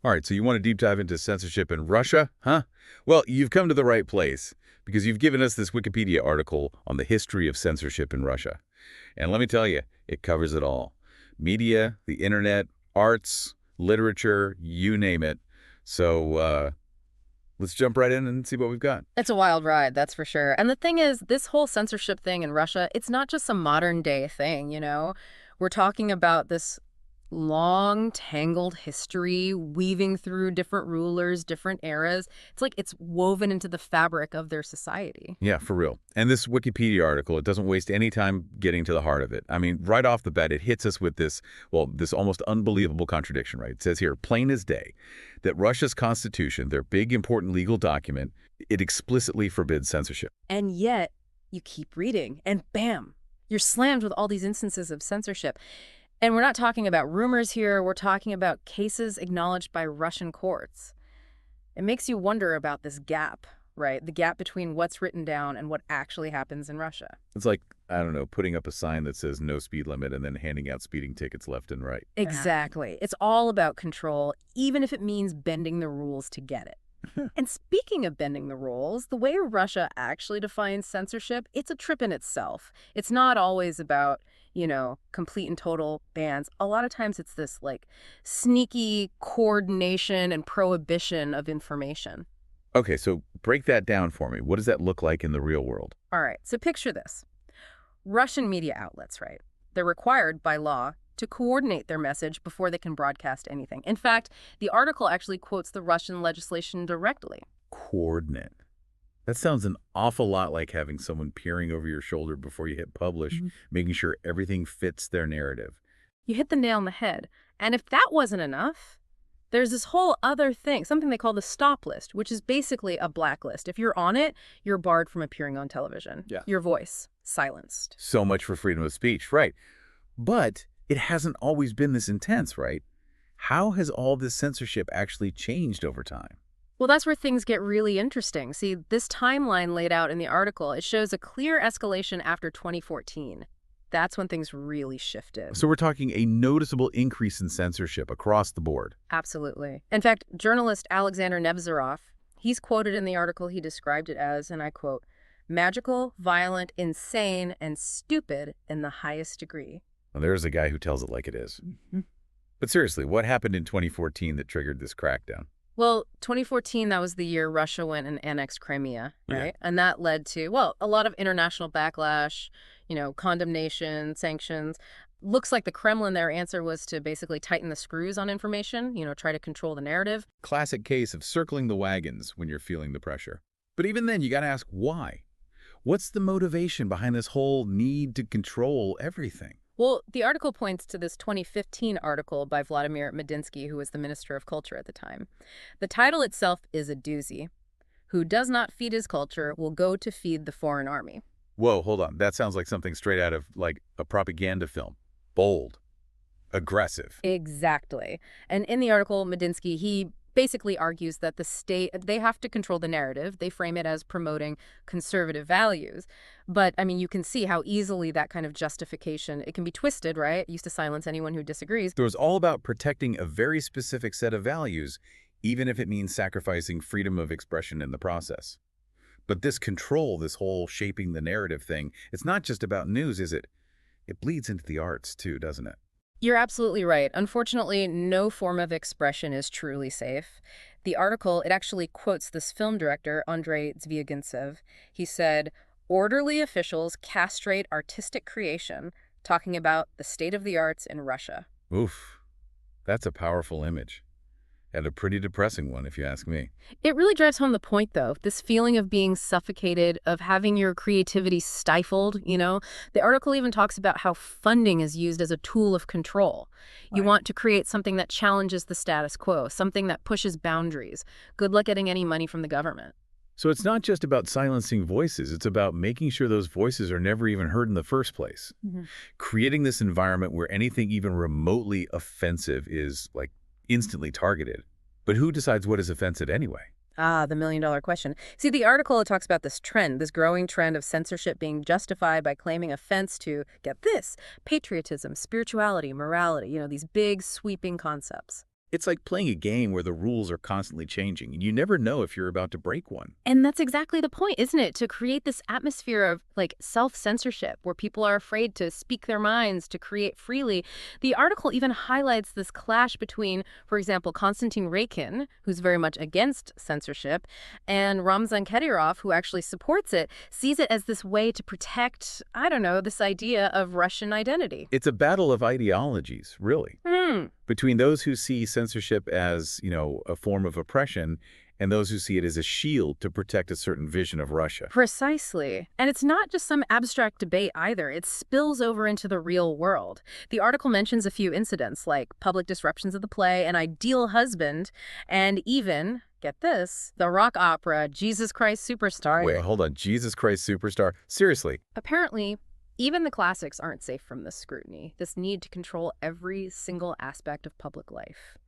All right, so you want to deep dive into censorship in Russia, huh? Well, you've come to the right place because you've given us this Wikipedia article on the history of censorship in Russia. And let me tell you, it covers it all. Media, the internet, arts, literature, you name it. So let's jump right in and see what we've got. It's a wild ride, that's for sure. And the thing is, this whole censorship thing in Russia, it's not just a modern day thing, you know? We're talking about this long, tangled history weaving through different rulers, different eras. It's like it's woven into the fabric of their society. Yeah, for real. And this Wikipedia article, it doesn't waste any time getting to the heart of it. I mean, right off the bat, it hits us with this, well, this almost unbelievable contradiction, right? It says here, plain as day, that Russia's constitution, their big, important legal document, it explicitly forbids censorship. And yet, you keep reading, and bam, you're slammed with all these instances of censorship. And we're not talking about rumors here, we're talking about cases acknowledged by Russian courts. It makes you wonder about this gap, right? The gap between what's written down and what actually happens in Russia. It's like, I don't know, putting up a sign that says no speed limit and then handing out speeding tickets left and right. Exactly. It's all about control, even if it means bending the rules to get it. And speaking of bending the rules, the way Russia actually defines censorship, it's a trip in itself. It's not always about, complete and total bans. A lot of times it's this, sneaky coordination and prohibition of information. Okay, so break that down for me. What does that look like in the real world? All right, so picture this. Russian media outlets, right? They're required by law to coordinate their message before they can broadcast anything. In fact, the article actually quotes the Russian legislation directly. Coordinate. That sounds an awful lot like having someone peering over your shoulder before you hit publish, making sure everything fits their narrative. You hit the nail on the head. And if that wasn't enough, there's this whole other thing, something they call the stop list, which is basically a blacklist. If you're on it, you're barred from appearing on television. Yeah. Your voice silenced. So much for freedom of speech, right? But it hasn't always been this intense, right? How has all this censorship actually changed over time? Well, that's where things get really interesting. See, this timeline laid out in the article, it shows a clear escalation after 2014. That's when things really shifted. So we're talking a noticeable increase in censorship across the board. Absolutely. In fact, journalist Alexander Nevzorov, he's quoted in the article, he described it as, and I quote, magical, violent, insane, and stupid in the highest degree. Well, there's a guy who tells it like it is. But seriously, what happened in 2014 that triggered this crackdown? Well, 2014, that was the year Russia went and annexed Crimea, right? Yeah. And that led to, well, a lot of international backlash, condemnation, sanctions. Looks like the Kremlin, their answer was to basically tighten the screws on information, try to control the narrative. Classic case of circling the wagons when you're feeling the pressure. But even then, you got to ask why. What's the motivation behind this whole need to control everything? Well, the article points to this 2015 article by Vladimir Medinsky, who was the Minister of Culture at the time. The title itself is a doozy. Who does not feed his culture will go to feed the foreign army. Whoa, hold on. That sounds like something straight out of, a propaganda film. Bold. Aggressive. Exactly. And in the article, Medinsky, he basically argues that the state, they have to control the narrative. They frame it as promoting conservative values. But, you can see how easily that kind of justification, it can be twisted, right? It used to silence anyone who disagrees. So it's all about protecting a very specific set of values, even if it means sacrificing freedom of expression in the process. But this control, this whole shaping the narrative thing, it's not just about news, is it? It bleeds into the arts too, doesn't it? You're absolutely right. Unfortunately, no form of expression is truly safe. The article, it actually quotes this film director, Andrei Zvyagintsev. He said, orderly officials castrate artistic creation, talking about the state of the arts in Russia. Oof, that's a powerful image. And a pretty depressing one, if you ask me. It really drives home the point, though, this feeling of being suffocated, of having your creativity stifled, The article even talks about how funding is used as a tool of control. You want to create something that challenges the status quo, something that pushes boundaries. Good luck getting any money from the government. So it's not just about silencing voices, it's about making sure those voices are never even heard in the first place. Creating this environment where anything even remotely offensive is, instantly targeted. But who decides what is offensive anyway? Ah, the million-dollar question. See, the article, it talks about this trend, this growing trend of censorship being justified by claiming offense to, get this, patriotism, spirituality, morality, these big, sweeping concepts. It's like playing a game where the rules are constantly changing, and you never know if you're about to break one. And that's exactly the point, isn't it? To create this atmosphere of like self-censorship where people are afraid to speak their minds, to create freely. The article even highlights this clash between, for example, Konstantin Raykin, who's very much against censorship, and Ramzan Kadyrov, who actually supports it, sees it as this way to protect, I don't know, this idea of Russian identity. It's a battle of ideologies, really, between those who see censorship as, a form of oppression and those who see it as a shield to protect a certain vision of Russia. Precisely. And it's not just some abstract debate either. It spills over into the real world. The article mentions a few incidents like public disruptions of the play, An Ideal Husband, and even, get this, the rock opera Jesus Christ Superstar. Wait, hold on. Jesus Christ Superstar? Seriously? Apparently, even the classics aren't safe from this scrutiny, this need to control every single aspect of public life.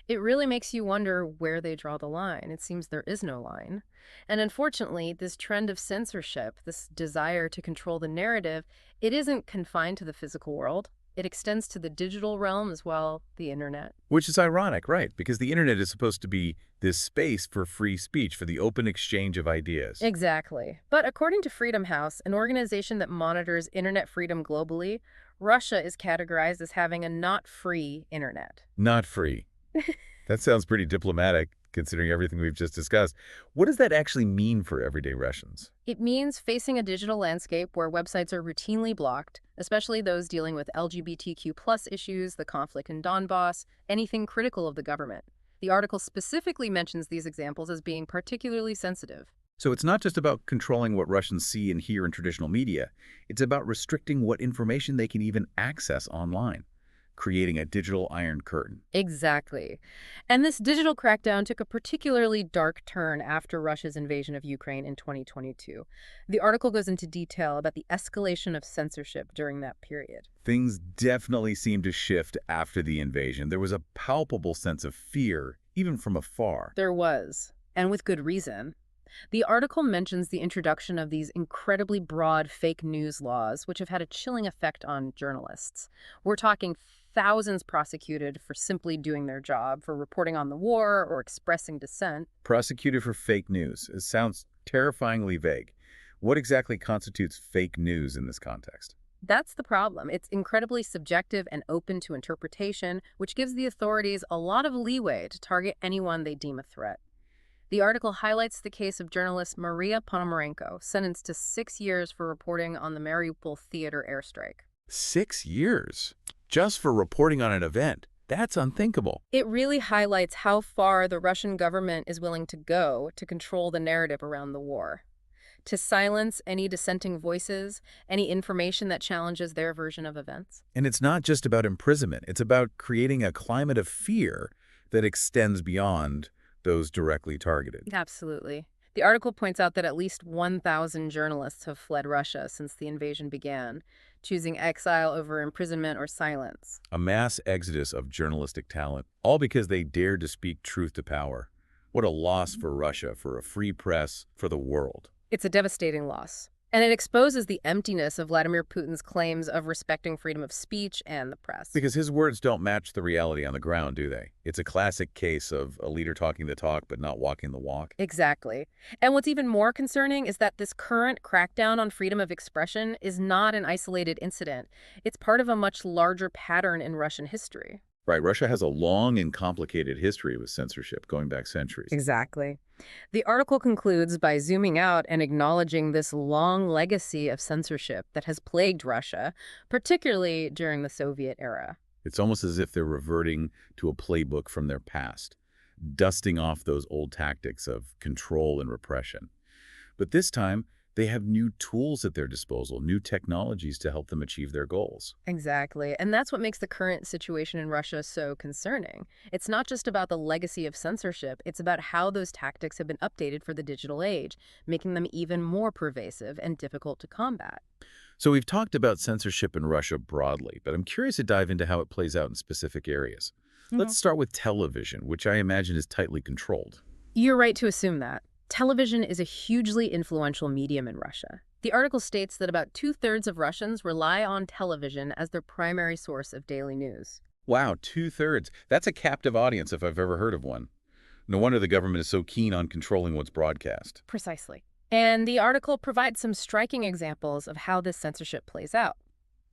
It really makes you wonder where they draw the line. It seems there is no line. And unfortunately, this trend of censorship, this desire to control the narrative, it isn't confined to the physical world. It extends to the digital realm as well, the internet. Which is ironic, right? Because the internet is supposed to be this space for free speech, for the open exchange of ideas. Exactly. But according to Freedom House, an organization that monitors internet freedom globally, Russia is categorized as having a not free internet. Not free. That sounds pretty diplomatic, considering everything we've just discussed. What does that actually mean for everyday Russians? It means facing a digital landscape where websites are routinely blocked, especially those dealing with LGBTQ+ issues, the conflict in Donbass, anything critical of the government. The article specifically mentions these examples as being particularly sensitive. So it's not just about controlling what Russians see and hear in traditional media. It's about restricting what information they can even access online, creating a digital iron curtain. Exactly. And this digital crackdown took a particularly dark turn after Russia's invasion of Ukraine in 2022. The article goes into detail about the escalation of censorship during that period. Things definitely seemed to shift after the invasion. There was a palpable sense of fear, even from afar. There was, and with good reason. The article mentions the introduction of these incredibly broad fake news laws, which have had a chilling effect on journalists. We're talking thousands prosecuted for simply doing their job, for reporting on the war or expressing dissent. Prosecuted for fake news. It sounds terrifyingly vague. What exactly constitutes fake news in this context? That's the problem. It's incredibly subjective and open to interpretation, which gives the authorities a lot of leeway to target anyone they deem a threat. The article highlights the case of journalist Maria Ponomarenko, sentenced to 6 years for reporting on the Mariupol theater airstrike. 6 years? Just for reporting on an event? That's unthinkable. It really highlights how far the Russian government is willing to go to control the narrative around the war, to silence any dissenting voices, any information that challenges their version of events. And it's not just about imprisonment. It's about creating a climate of fear that extends beyond those directly targeted. Absolutely. The article points out that at least 1,000 journalists have fled Russia since the invasion began, choosing exile over imprisonment or silence. A mass exodus of journalistic talent, all because they dared to speak truth to power. What a loss for Russia, for a free press, for the world. It's a devastating loss. And it exposes the emptiness of Vladimir Putin's claims of respecting freedom of speech and the press. Because his words don't match the reality on the ground, do they? It's a classic case of a leader talking the talk but not walking the walk. Exactly. And what's even more concerning is that this current crackdown on freedom of expression is not an isolated incident. It's part of a much larger pattern in Russian history. Right, Russia has a long and complicated history with censorship, going back centuries. Exactly. The article concludes by zooming out and acknowledging this long legacy of censorship that has plagued Russia, particularly during the Soviet era. It's almost as if they're reverting to a playbook from their past, dusting off those old tactics of control and repression. But this time, they have new tools at their disposal, new technologies to help them achieve their goals. Exactly. And that's what makes the current situation in Russia so concerning. It's not just about the legacy of censorship, it's about how those tactics have been updated for the digital age, making them even more pervasive and difficult to combat. So we've talked about censorship in Russia broadly, but I'm curious to dive into how it plays out in specific areas. Let's start with television, which I imagine is tightly controlled. You're right to assume that. Television is a hugely influential medium in Russia. The article states that about 2/3 of Russians rely on television as their primary source of daily news. Wow, 2/3. That's a captive audience if I've ever heard of one. No wonder the government is so keen on controlling what's broadcast. Precisely. And the article provides some striking examples of how this censorship plays out.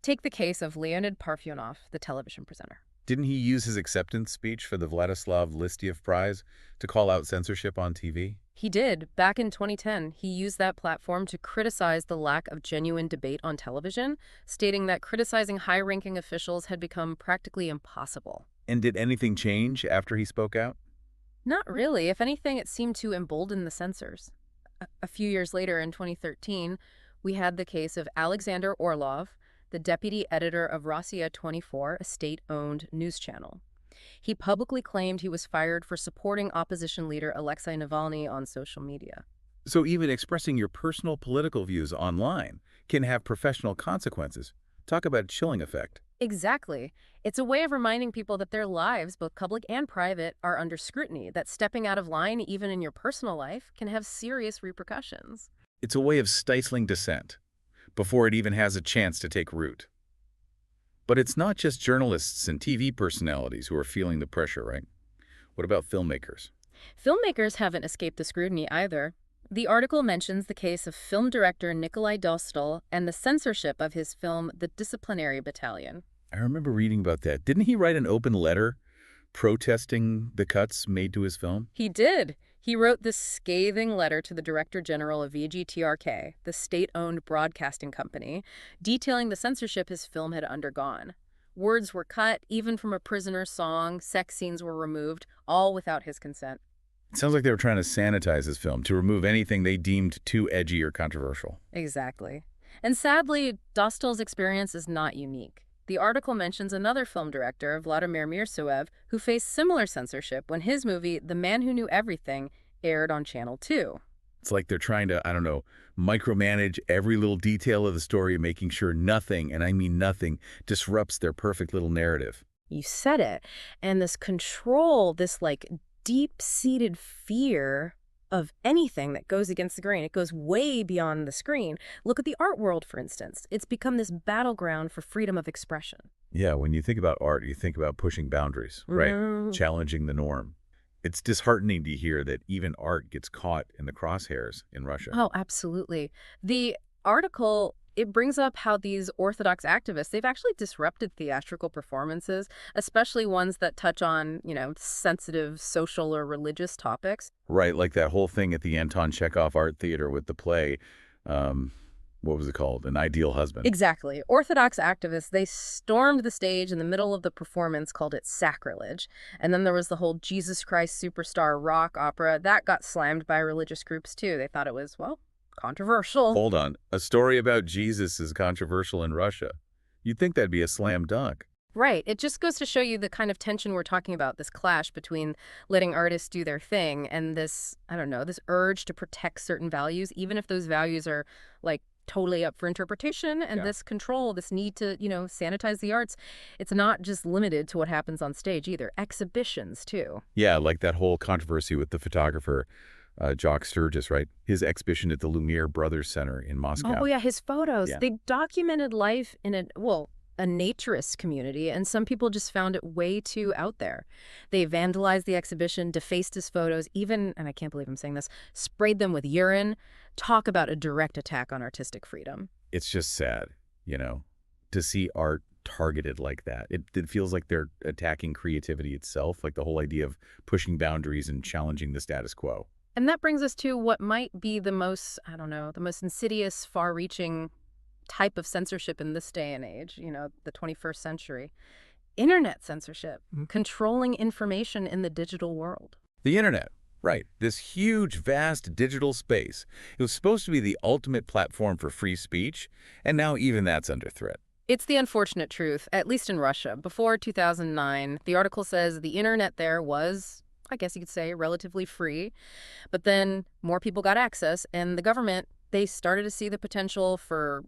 Take the case of Leonid Parfyonov, the television presenter. Didn't he use his acceptance speech for the Vladislav Listiev Prize to call out censorship on TV? He did. Back in 2010, he used that platform to criticize the lack of genuine debate on television, stating that criticizing high-ranking officials had become practically impossible. And did anything change after he spoke out? Not really. If anything, it seemed to embolden the censors. A few years later, in 2013, we had the case of Alexander Orlov, the deputy editor of Rossiya 24, a state-owned news channel. He publicly claimed he was fired for supporting opposition leader Alexei Navalny on social media. So even expressing your personal political views online can have professional consequences. Talk about a chilling effect. Exactly. It's a way of reminding people that their lives, both public and private, are under scrutiny, that stepping out of line, even in your personal life, can have serious repercussions. It's a way of stifling dissent before it even has a chance to take root. But it's not just journalists and TV personalities who are feeling the pressure, right? What about filmmakers? Filmmakers haven't escaped the scrutiny either. The article mentions the case of film director Nikolai Dostal and the censorship of his film The Disciplinary Battalion. I remember reading about that. Didn't he write an open letter protesting the cuts made to his film? He did. He wrote this scathing letter to the Director General of VGTRK, the state-owned broadcasting company, detailing the censorship his film had undergone. Words were cut, even from a prisoner's song, sex scenes were removed, all without his consent. It sounds like they were trying to sanitize his film, to remove anything they deemed too edgy or controversial. Exactly. And sadly, Dostal's experience is not unique. The article mentions another film director, Vladimir Mirsoev, who faced similar censorship when his movie, The Man Who Knew Everything, aired on Channel 2. It's like they're trying to, micromanage every little detail of the story, making sure nothing, and I mean nothing, disrupts their perfect little narrative. You said it. And this control, this deep-seated fear of anything that goes against the grain. It goes way beyond the screen. Look at the art world, for instance. It's become this battleground for freedom of expression. Yeah, when you think about art, you think about pushing boundaries, right? Challenging the norm. It's disheartening to hear that even art gets caught in the crosshairs in Russia. Oh, absolutely. The article, it brings up how these Orthodox activists, they've actually disrupted theatrical performances, especially ones that touch on, sensitive social or religious topics. Right, like that whole thing at the Anton Chekhov Art Theater with the play, what was it called? An Ideal Husband. Exactly. Orthodox activists, they stormed the stage in the middle of the performance, called it sacrilege. And then there was the whole Jesus Christ Superstar rock opera. That got slammed by religious groups, too. They thought it was, controversial. Hold on. A story about Jesus is controversial in Russia. You'd think that'd be a slam dunk. Right. It just goes to show you the kind of tension we're talking about, this clash between letting artists do their thing and this, this urge to protect certain values, even if those values are, totally up for interpretation, and this control, this need to, sanitize the arts. It's not just limited to what happens on stage either. Exhibitions, too. Yeah, like that whole controversy with the photographer, Jock Sturgis, right? His exhibition at the Lumiere Brothers Center in Moscow. Oh, yeah, his photos. Yeah. They documented life in a naturist community, and some people just found it way too out there. They vandalized the exhibition, defaced his photos, even, and I can't believe I'm saying this, sprayed them with urine. Talk about a direct attack on artistic freedom. It's just sad, to see art targeted like that. It feels like they're attacking creativity itself, like the whole idea of pushing boundaries and challenging the status quo. And that brings us to what might be the most, the most insidious, far-reaching type of censorship in this day and age, the 21st century. Internet censorship, controlling information in the digital world. The internet, right. This huge, vast digital space. It was supposed to be the ultimate platform for free speech, and now even that's under threat. It's the unfortunate truth, at least in Russia. Before 2009, the article says the internet there was, I guess you could say, relatively free. But then more people got access, and the government, they started to see the potential for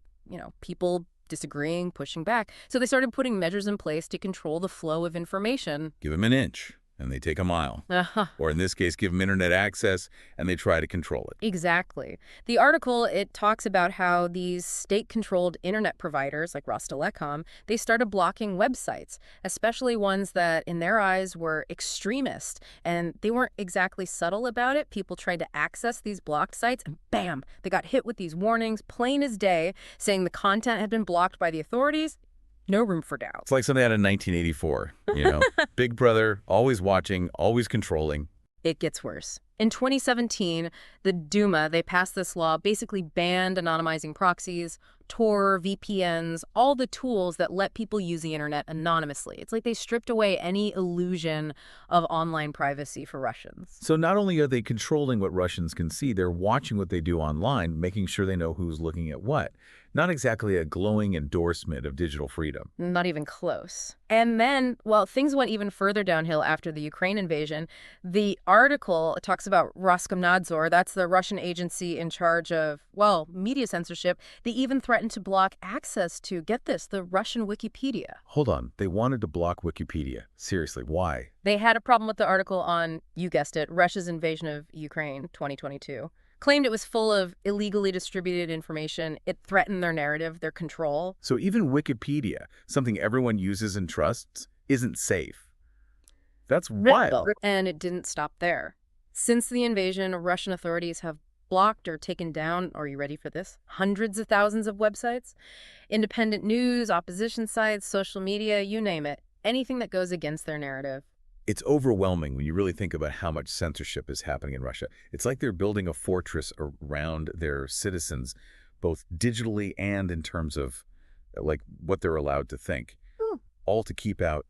people disagreeing, pushing back. So they started putting measures in place to control the flow of information. Give them an inch, and they take a mile. Uh-huh. Or in this case, give them internet access, and they try to control it. Exactly. The article, it talks about how these state-controlled internet providers, like Rostelecom, they started blocking websites, especially ones that, in their eyes, were extremist. And they weren't exactly subtle about it. People tried to access these blocked sites, and bam, they got hit with these warnings, plain as day, saying the content had been blocked by the authorities. No room for doubt. It's like something out of 1984, Big Brother, always watching, always controlling. It gets worse. In 2017, the Duma, they passed this law, basically banned anonymizing proxies, Tor, VPNs, all the tools that let people use the internet anonymously. It's like they stripped away any illusion of online privacy for Russians. So not only are they controlling what Russians can see, they're watching what they do online, making sure they know who's looking at what. Not exactly a glowing endorsement of digital freedom. Not even close. And then, well, things went even further downhill after the Ukraine invasion. The article talks about Roskomnadzor, that's the Russian agency in charge of, well, media censorship. They even threatened to block access to, get this, the Russian Wikipedia. Hold on, they wanted to block Wikipedia. Seriously, why? They had a problem with the article on, you guessed it, Russia's invasion of Ukraine, 2022. Claimed it was full of illegally distributed information. It threatened their narrative, their control. So even Wikipedia, something everyone uses and trusts, isn't safe. That's wild. And it didn't stop there. Since the invasion, Russian authorities have blocked or taken down, are you ready for this? Hundreds of thousands of websites. Independent news, opposition sites, social media, you name it. Anything that goes against their narrative. It's overwhelming when you really think about how much censorship is happening in Russia. It's like they're building a fortress around their citizens, both digitally and in terms of like what they're allowed to think, all to keep out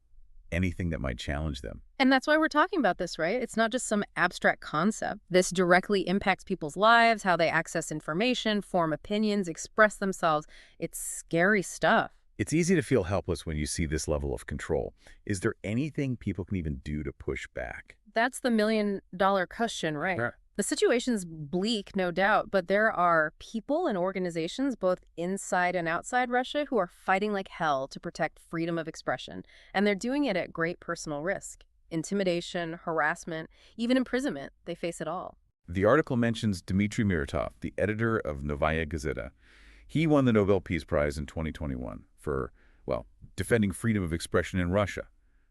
anything that might challenge them. And that's why we're talking about this, right? It's not just some abstract concept. This directly impacts people's lives, how they access information, form opinions, express themselves. It's scary stuff. It's easy to feel helpless when you see this level of control. Is there anything people can even do to push back? That's the million-dollar question, right? Yeah. The situation's bleak, no doubt, but there are people and organizations both inside and outside Russia who are fighting like hell to protect freedom of expression. And they're doing it at great personal risk. Intimidation, harassment, even imprisonment. They face it all. The article mentions Dmitry Muratov, the editor of Novaya Gazeta. He won the Nobel Peace Prize in 2021 for, well, defending freedom of expression in Russia.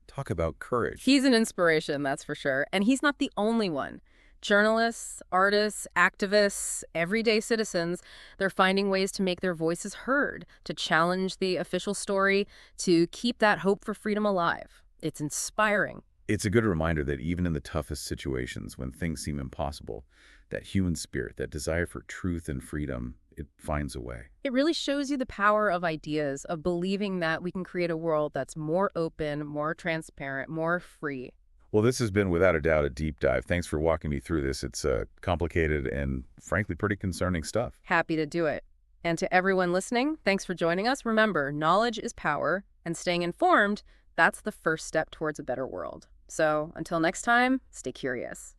Talk about courage. He's an inspiration, that's for sure. And he's not the only one. Journalists, artists, activists, everyday citizens, they're finding ways to make their voices heard, to challenge the official story, to keep that hope for freedom alive. It's inspiring. It's a good reminder that even in the toughest situations, when things seem impossible, that human spirit, that desire for truth and freedom, it finds a way. It really shows you the power of ideas, of believing that we can create a world that's more open, more transparent, more free. Well, this has been, without a doubt, a deep dive. Thanks for walking me through this. It's complicated and, frankly, pretty concerning stuff. Happy to do it. And to everyone listening, thanks for joining us. Remember, knowledge is power, and staying informed, that's the first step towards a better world. So until next time, stay curious.